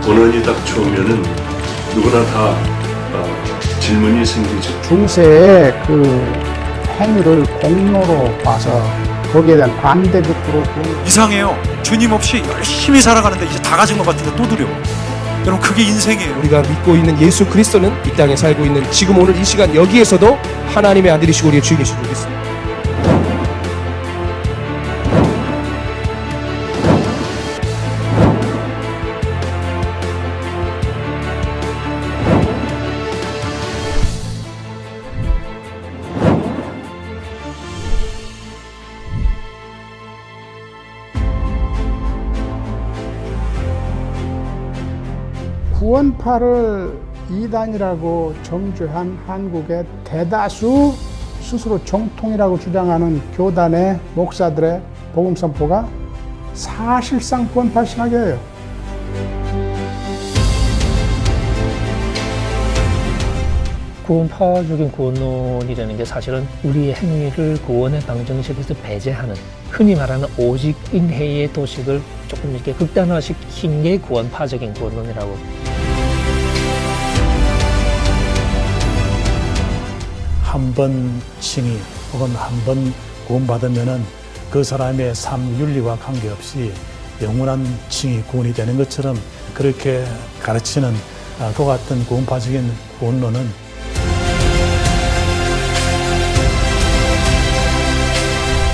고난이 닥쳐오면은 누구나 다 질문이 생기죠. 중세의 그 행위를 공로로 봐서 거기에 대한 반대도 그렇고. 이상해요. 주님 없이 열심히 살아가는데 이제 다 가진 것 같은데 또 두려워. 여러분, 그게 인생이에요. 우리가 믿고 있는 예수 그리스도는 이 땅에 살고 있는 지금 오늘 이 시간 여기에서도 하나님의 아들이시고 우리의 주인이시고 있습니다. 구원파를 이단이라고 정죄한 한국의 대다수 스스로 정통이라고 주장하는 교단의 목사들의 복음 선포가 사실상 구원파 신학이에요. 구원파적인 구원론이라는 게 사실은 우리의 행위를 구원의 방정식에서 배제하는, 흔히 말하는 오직 인해의 도식을 조금 이렇게 극단화시킨 게 구원파적인 구원론이라고. 한 번 칭의 혹은 한 번 구원받으면은 그 사람의 삶 윤리와 관계없이 영원한 칭의 구원이 되는 것처럼 그렇게 가르치는 그 같은 구원파적인 구원론은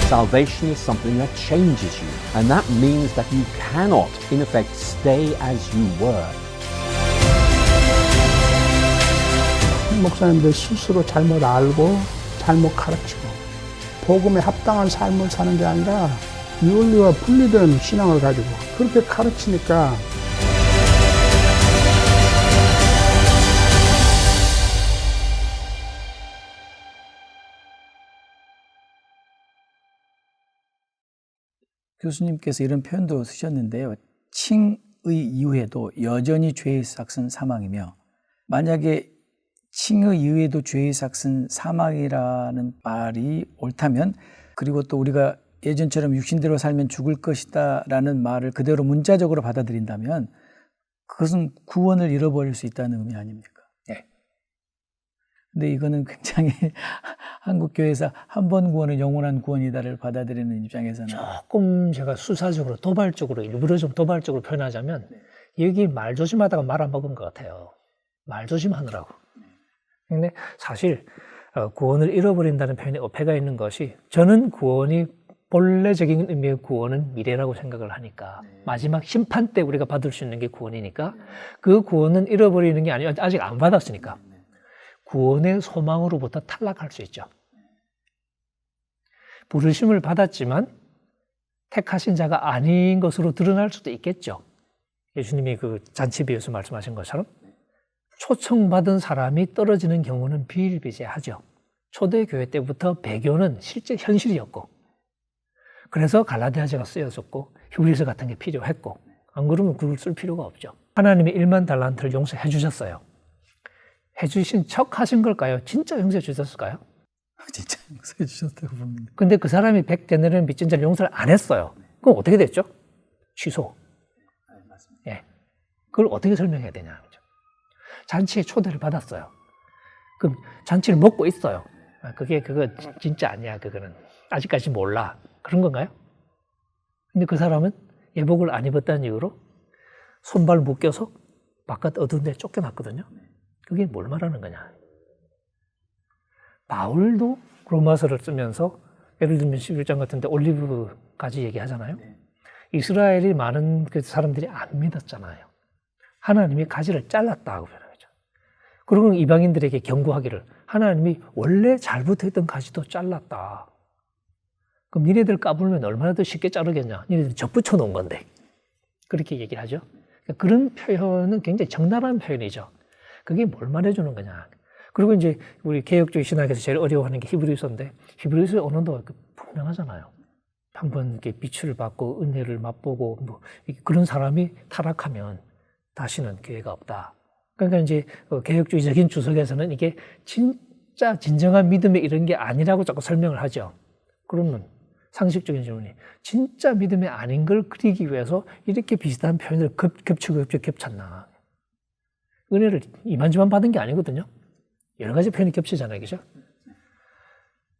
Salvation is something that changes you, and that means that you cannot, in effect, stay as you were. 목사님들 스스로 잘못 알고 잘못 가르치고 복음에 합당한 삶을 사는 게 아니라 윤리와 분리된 신앙을 가지고 그렇게 가르치니까 교수님께서 이런 표현도 쓰셨는데요. 칭의 이후에도 여전히 죄의 삭은 사망이며, 만약에 칭의 이후에도 죄의 삭은 사망이라는 말이 옳다면, 그리고 또 우리가 예전처럼 육신대로 살면 죽을 것이다 라는 말을 그대로 문자적으로 받아들인다면 그것은 구원을 잃어버릴 수 있다는 의미 아닙니까? 네. 근데 이거는 굉장히 한국교회에서 한 번 구원은 영원한 구원이다를 받아들이는 입장에서는 조금 제가 수사적으로 도발적으로, 일부러 좀 도발적으로 표현하자면, 여기 말 조심하다가 말 안 먹은 것 같아요. 말 조심하느라고. 근데 사실 구원을 잃어버린다는 표현에 어폐가 있는 것이, 저는 구원이 본래적인 의미의 구원은 미래라고 생각을 하니까, 마지막 심판 때 우리가 받을 수 있는 게 구원이니까, 그 구원은 잃어버리는 게 아니라 아직 안 받았으니까 구원의 소망으로부터 탈락할 수 있죠. 부르심을 받았지만 택하신 자가 아닌 것으로 드러날 수도 있겠죠. 예수님이 그 잔치 비유에서 말씀하신 것처럼 초청받은 사람이 떨어지는 경우는 비일비재하죠. 초대교회 때부터 배교는 실제 현실이었고, 그래서 갈라디아서가 쓰여졌고 히브리서 같은 게 필요했고, 안 그러면 그걸 쓸 필요가 없죠. 하나님이 1만 달란트를 용서해 주셨어요. 해주신 척 하신 걸까요? 진짜 용서해 주셨을까요? 진짜 용서해 주셨다고 봅니다. 근데 그 사람이 100데나리온 빚진 자를 용서를 안 했어요. 그럼 어떻게 됐죠? 취소. 예. 그걸 어떻게 설명해야 되냐. 잔치에 초대를 받았어요. 그럼 잔치를 먹고 있어요. 그거 진짜 아니야. 그거는 아직까지 몰라. 그런 건가요? 근데 그 사람은 예복을 안 입었다는 이유로 손발 묶여서 바깥 어두운 데 쫓겨났거든요. 그게 뭘 말하는 거냐. 바울도 로마서를 쓰면서 예를 들면 11장 같은 데 올리브까지 얘기하잖아요. 이스라엘이 많은 그 사람들이 안 믿었잖아요. 하나님이 가지를 잘랐다고 표현하죠. 그리고 이방인들에게 경고하기를, 하나님이 원래 잘 붙어있던 가지도 잘랐다. 그럼 니네들 까불면 얼마나 더 쉽게 자르겠냐. 니네들 접붙여 놓은 건데. 그렇게 얘기를 하죠. 그런 표현은 굉장히 적나라한 표현이죠. 그게 뭘 말해주는 거냐. 그리고 이제 우리 개혁주의 신학에서 제일 어려워하는 게 히브리서인데, 히브리서의 언어도 분명하잖아요. 한번 이렇게 비추를 받고 은혜를 맛보고 뭐 그런 사람이 타락하면 다시는 기회가 없다. 그러니까 이제 개혁주의적인 주석에서는 이게 진짜 진정한 믿음의 이런 게 아니라고 자꾸 설명을 하죠. 그러면 상식적인 질문이 진짜 믿음이 아닌 걸 그리기 위해서 이렇게 비슷한 표현을 겹쳤나? 은혜를 이만저만 받은 게 아니거든요. 여러 가지 표현이 겹치잖아요. 그죠?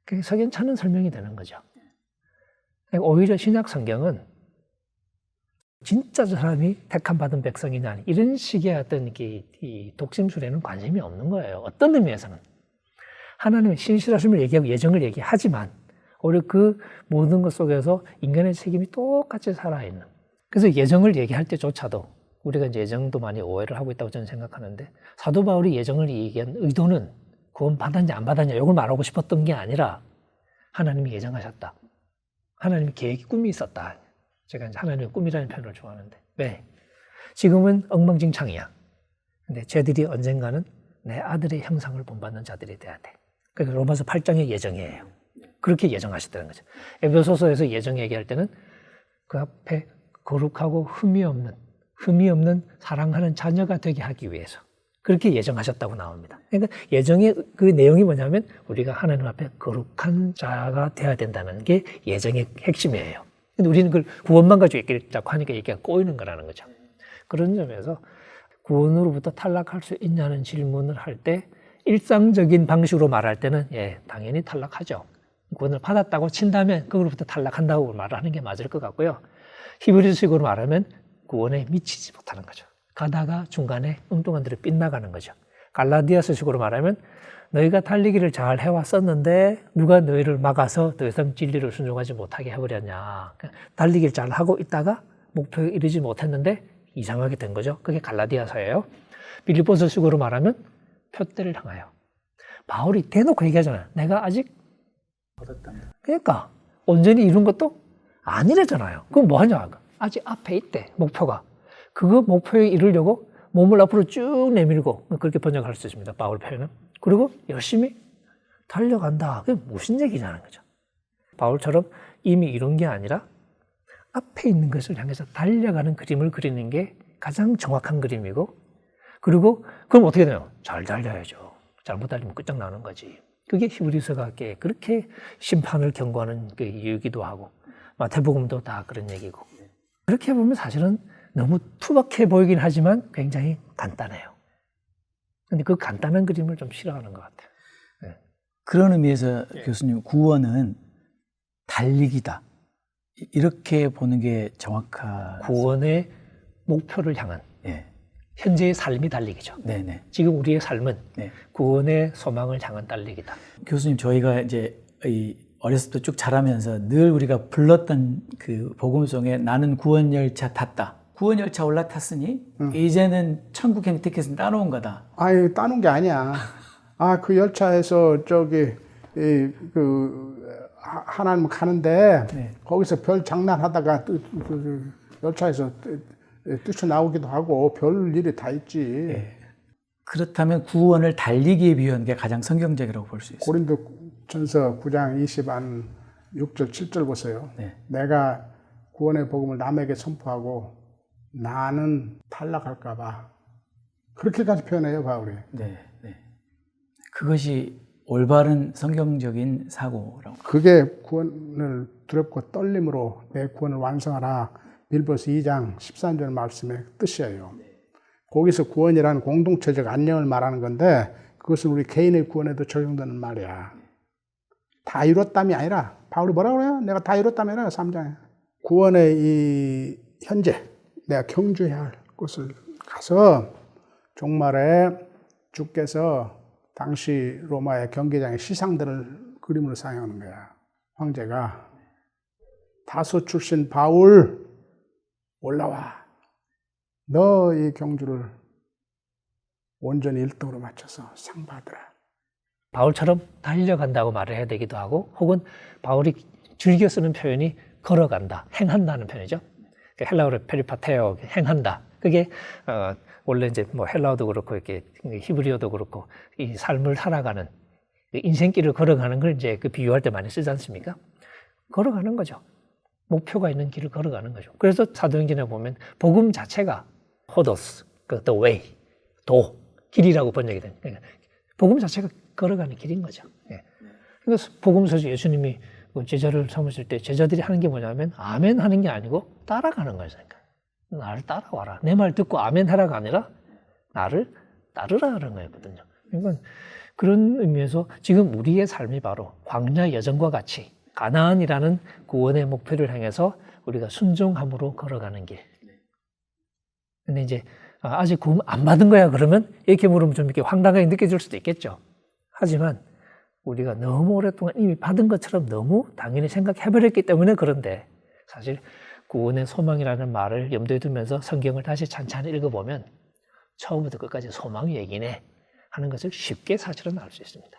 그게 석연찮은 설명이 되는 거죠. 오히려 신약 성경은 진짜 저 사람이 택함 받은 백성이냐 이런 식의 어떤 이 독심술에는 관심이 없는 거예요. 어떤 의미에서는 하나님의 신실하심을 얘기하고 예정을 얘기하지만 오히려 그 모든 것 속에서 인간의 책임이 똑같이 살아있는. 그래서 예정을 얘기할 때조차도 우리가 이제 예정도 많이 오해를 하고 있다고 저는 생각하는데 사도 바울이 예정을 얘기한 의도는 구원 받았냐 안 받았냐 이걸 말하고 싶었던 게 아니라 하나님이 예정하셨다. 하나님의 계획이 꿈이 있었다. 제가 이제 하나님의 꿈이라는 표현을 좋아하는데 왜? 지금은 엉망진창이야. 근데 쟤들이 언젠가는 내 아들의 형상을 본받는 자들이 돼야 돼. 그게 로마서 8장의 예정이에요. 그렇게 예정하셨다는 거죠. 에베소서에서 예정 얘기할 때는 그 앞에 거룩하고 흠이 없는 사랑하는 자녀가 되게 하기 위해서 그렇게 예정하셨다고 나옵니다. 그러니까 예정의 그 내용이 뭐냐면 우리가 하나님 앞에 거룩한 자가 돼야 된다는 게 예정의 핵심이에요. 근데 우리는 그걸 구원만 가지고 얘기를 자꾸 하니까 얘기가 꼬이는 거라는 거죠. 그런 점에서 구원으로부터 탈락할 수 있냐는 질문을 할 때 일상적인 방식으로 말할 때는 예, 당연히 탈락하죠. 구원을 받았다고 친다면 그걸로부터 탈락한다고 말하는 게 맞을 것 같고요. 히브리식으로 말하면 구원에 미치지 못하는 거죠. 가다가 중간에 엉뚱한 데로 빗나가는 거죠. 갈라디아서식으로 말하면 너희가 달리기를 잘 해왔었는데 누가 너희를 막아서 더 이상 진리를 순종하지 못하게 해버렸냐. 달리기를 잘 하고 있다가 목표에 이르지 못했는데 이상하게 된 거죠. 그게 갈라디아서예요. 빌립보서식으로 말하면 표대를 향하여. 바울이 대놓고 얘기하잖아요. 내가 아직 그러니까 온전히 이룬 것도 아니래잖아요. 그럼 뭐 하냐? 아직 앞에 있대, 목표가. 그거 목표에 이르려고 몸을 앞으로 쭉 내밀고 그렇게 번역할 수 있습니다. 바울 표현은. 그리고 열심히 달려간다. 그게 무슨 얘기냐는 거죠. 바울처럼 이미 이룬 게 아니라 앞에 있는 것을 향해서 달려가는 그림을 그리는 게 가장 정확한 그림이고 그리고 그럼 어떻게 되나요? 잘 달려야죠. 잘못 달리면 끝장나는 거지. 그게 히브리서가 그렇게 심판을 경고하는 그 이유이기도 하고 마태복음도 다 그런 얘기고 그렇게 보면 사실은 너무 투박해 보이긴 하지만 굉장히 간단해요. 근데 그 간단한 그림을 좀 싫어하는 것 같아요. 네. 그런 의미에서 교수님 구원은 달리기다. 이렇게 보는 게 정확한 구원의 목표를 향한 현재의 삶이 달리기죠. 네네. 지금 우리의 삶은 네. 구원의 소망을 향한 달리기다. 교수님 저희가 이제 어렸을 때 쭉 자라면서 늘 우리가 불렀던 그 복음송에 나는 구원 열차 탔다. 구원 열차 올라탔으니 이제는 천국 혜택에서 따놓은 거다. 아니, 따놓은 게 아니야. 그 열차에서 하나님 가는데 네. 거기서 별 장난하다가 열차에서 뛰쳐나오기도 하고 별 일이 다 있지. 네. 그렇다면 구원을 달리기에 비유하는 게 가장 성경적이라고 볼 수 있어요. 고린도전서 9장 6절 7절 보세요. 네. 내가 구원의 복음을 남에게 선포하고 나는 탈락할까 봐. 그렇게까지 표현해요, 바울이. 네, 네. 그것이 올바른 성경적인 사고라고. 그게 구원을 두렵고 떨림으로 내 구원을 완성하라. 빌보서 2장 13절 말씀의 뜻이에요. 거기서 구원이라는 공동체적 안녕을 말하는 건데 그것은 우리 개인의 구원에도 적용되는 말이야. 다 이뤘담이 아니라 바울이 뭐라고 그래요? 내가 다 이뤘다면 3장에. 구원의 이 현재 내가 경주해야 할 곳을 가서 종말에 주께서 당시 로마의 경기장의 시상들을 그림으로 사용하는 거야. 황제가 다소 출신 바울 올라와. 너 이 경주를 온전히 1등으로 맞춰서 상 받으라. 바울처럼 달려간다고 말을 해야 되기도 하고 혹은 바울이 즐겨 쓰는 표현이 걸어간다, 행한다는 표현이죠. 헬라어로 페리파테오, 행한다. 그게 원래 이제 뭐 헬라어도 그렇고 이렇게 히브리어도 그렇고 이 삶을 살아가는 인생길을 걸어가는 걸 이제 그 비유할 때 많이 쓰지 않습니까? 걸어가는 거죠. 목표가 있는 길을 걸어가는 거죠. 그래서 사도행전에 보면 복음 자체가 호도스, the way, 도, 길이라고 번역이 됩니다. 복음 자체가 걸어가는 길인 거죠. 그래서 복음서에서 예수님이 그 제자를 삼으실 때 제자들이 하는 게 뭐냐면 아멘 하는 게 아니고 따라가는 거예요. 그러니까 나를 따라와라. 내 말 듣고 아멘 하라가 아니라 나를 따르라는 거였거든요. 그러니까 그런 의미에서 지금 우리의 삶이 바로 광야 여정과 같이 가나안이라는 구원의 목표를 향해서 우리가 순종함으로 걸어가는 길. 근데 이제 아직 구원 안 받은 거야 그러면 이렇게 물으면 좀 이렇게 황당하게 느껴질 수도 있겠죠. 하지만 우리가 너무 오랫동안 이미 받은 것처럼 너무 당연히 생각해버렸기 때문에 그런데 사실 구원의 소망이라는 말을 염두에 두면서 성경을 다시 찬찬히 읽어보면 처음부터 끝까지 소망 얘기네 하는 것을 쉽게 사실은 알 수 있습니다.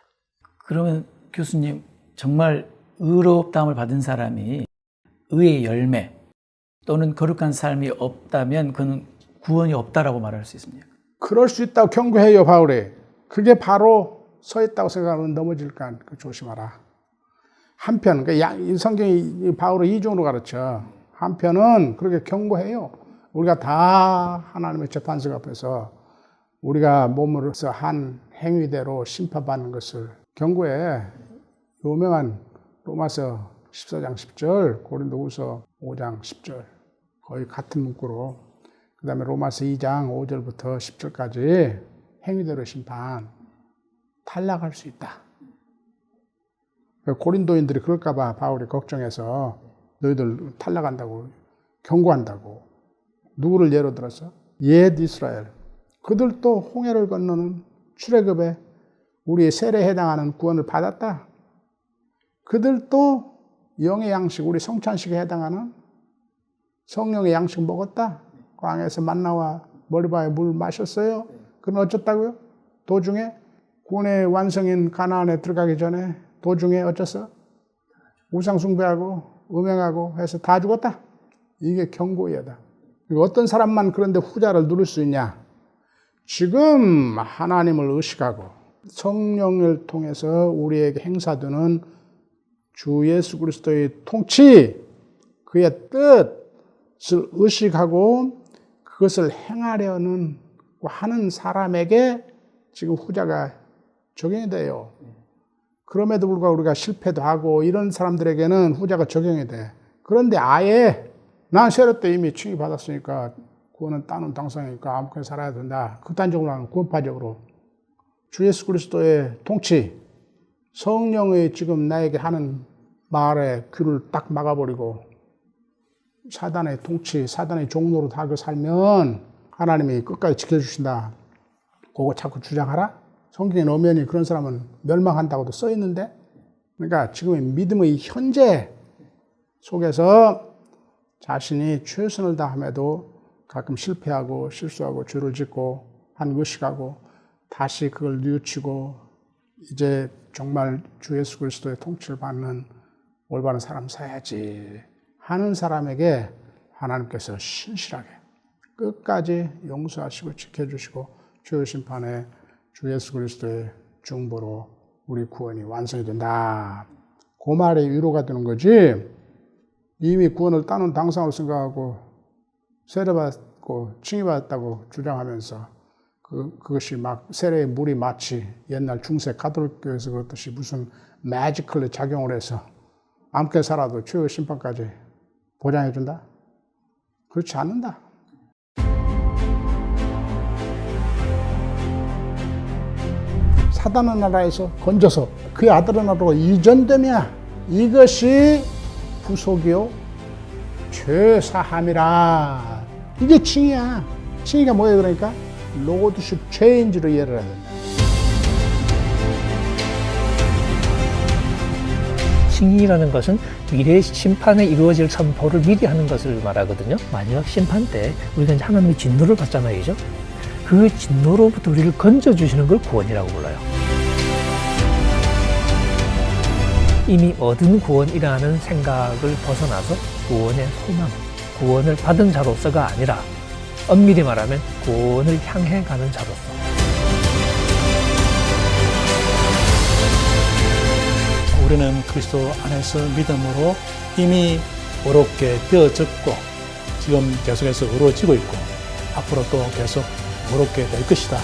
그러면 교수님, 정말 의롭다함을 받은 사람이 의의 열매 또는 거룩한 삶이 없다면 그는 구원이 없다라고 말할 수 있습니까? 그럴 수 있다고 경고해요, 바울이. 그게 바로 서 있다고 생각하면 넘어질까 조심하라. 한편, 이 성경이 바울을 이중으로 가르쳐. 한편은 그렇게 경고해요. 우리가 다 하나님의 재판석 앞에서 우리가 몸으로서 한 행위대로 심판받는 것을 경고해. 유명한 로마서 14장 10절, 고린도후서 5장 10절 거의 같은 문구로, 그 다음에 로마서 2장 5절부터 10절까지 행위대로 심판, 탈락할 수 있다. 고린도인들이 그럴까 봐 바울이 걱정해서 너희들 탈락한다고 경고한다고. 누구를 예로 들어서? 옛 이스라엘. 그들도 홍해를 건너는 출애굽에 우리의 세례에 해당하는 구원을 받았다. 그들도 영의 양식, 우리 성찬식에 해당하는 성령의 양식 먹었다. 광야에서 만나와 머리바에 물 마셨어요. 그럼 어쩌다고요? 도중에 구원의 완성인 가나안에 들어가기 전에 도중에 어쩌어? 우상 숭배하고 음행하고 해서 다 죽었다. 이게 경고이다. 어떤 사람만 그런데 후자를 누릴 수 있냐? 지금 하나님을 의식하고 성령을 통해서 우리에게 행사되는 주 예수 그리스도의 통치, 그의 뜻을 의식하고 그것을 행하려는 하는 사람에게 지금 후자가 적용이 돼요. 그럼에도 불구하고 우리가 실패도 하고 이런 사람들에게는 후자가 적용이 돼. 그런데 아예 난 세례 때 이미 칭의 받았으니까 구원은 따놓은 당상이니까 아무렇게나 살아야 된다. 극단적으로 하는 구원파적으로 주 예수 그리스도의 통치, 성령의 지금 나에게 하는 말에 귀를 딱 막아버리고 사단의 통치, 사단의 종로로 다 살면 하나님이 끝까지 지켜주신다. 그거 자꾸 주장하라? 성경에 엄연히 그런 사람은 멸망한다고도 써 있는데, 그러니까 지금의 믿음의 현재 속에서 자신이 최선을 다함에도 가끔 실패하고 실수하고 죄를 짓고 한 의식하고 다시 그걸 뉘우치고 이제 정말 주 예수 그리스도의 통치를 받는 올바른 삶 살아야지 하는 사람에게 하나님께서 신실하게 끝까지 용서하시고 지켜주시고 죄의 심판에 주 예수 그리스도의 중보로 우리 구원이 완성이 된다. 그 말에 위로가 되는 거지. 이미 구원을 따놓은 당상으로 생각하고 세례받고 칭의받았다고 주장하면서 그것이 막 세례의 물이 마치 옛날 중세 가톨릭 교회에서 그렇듯이 무슨 매지컬리 작용을 해서 아무렇게 살아도 최후의 심판까지 보장해준다? 그렇지 않는다. 사단의 나라에서 건져서 그의 아들의 나라로 이전되며 이것이 부속이요 죄사함이라. 이게 칭의야. 칭의가 뭐예요? 그러니까 로드십 체인지로 이해를 해야 된다. 칭의라는 것은 미래의 심판에 이루어질 선포를 미리 하는 것을 말하거든요. 마지막 심판 때 우리가 이제 하나님의 진노를 받잖아요, 그죠? 그 진노로부터 우리를 건져주시는 걸 구원이라고 불러요. 이미 얻은 구원이라는 생각을 벗어나서 구원의 소망, 구원을 받은 자로서가 아니라 엄밀히 말하면 구원을 향해 가는 자로서. 우리는 그리스도 안에서 믿음으로 이미 의롭게 되어졌고 지금 계속해서 의로워지고 있고 앞으로 또 계속 의롭게 될 것이다.